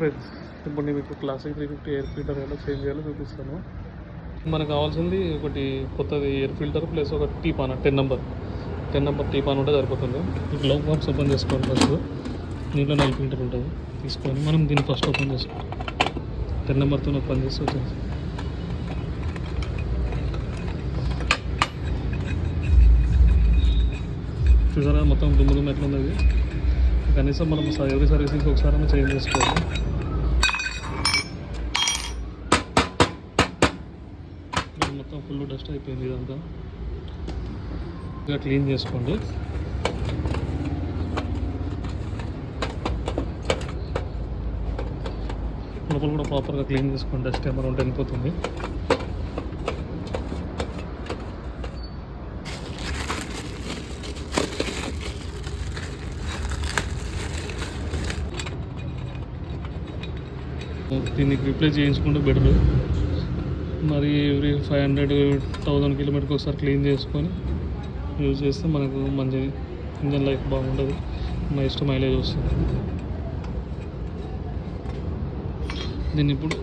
Friends, ఇప్పుడు నేను మీకు క్లాసిక్ 350 ఎయిర్ ఫిల్టర్ ఎలా చేంజ్ చేయాలో చూపిస్తాను. మనకు కావాల్సింది ఒకటి కొత్తది ఎయిర్ ఫిల్టర్ ప్లస్ ఒక టీ పాన్ 10 నెంబర్ టీ పాన్ ఉంటే సరిపోతుంది. ఈ గ్లౌ బాక్స్ ఓపెన్ చేసుకోవాలి. ఫస్ట్ దీంట్లో నల్ ఫిల్టర్ ఉంటుంది, తీసుకొని మనం దీన్ని ఫస్ట్ ఓపెన్ చేసుకోవాలి. 10 నెంబర్తో ఓపెన్ చేసి వచ్చేసి చూసారా మొత్తం దుమ్ము ఎట్లుంది. అది కనీసం మనం ఎవరి సర్వీసింగ్కి ఒకసారి చేంజ్ చేసుకోవాలి. మొత్తం ఫుల్ డస్ట్ అయిపోయింది. ఇదంతా ఇంకా క్లీన్ చేసుకోండి. లోపల కూడా ప్రాపర్గా క్లీన్ చేసుకోండి. డస్ట్ ఏమైనా ఉంటే వెళ్ళిపోతుంది. దీనికి రీప్లేస్ చేయించుకుంటే బెటర్. మరి ఎవ్రీ 500-1000 కిలోమీటర్కి ఒకసారి క్లీన్ చేసుకొని యూజ్ చేస్తే మనకు మంచిది. ఇంజన్ లైఫ్ బాగుంటుంది, నెక్స్ట్ మైలేజ్ వస్తుంది. దీన్ని ఇప్పుడు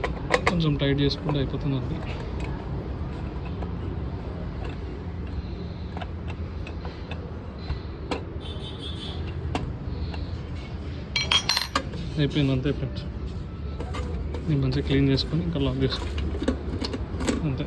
కొంచెం టైట్ చేసుకుంటే అయిపోతుందండి. అయిపోయింది అంతే ఫ్రెండ్స్. నేను మంచిగా క్లీన్ చేసుకొని ఇంకా లాక్ చేసుకోండి అంతే.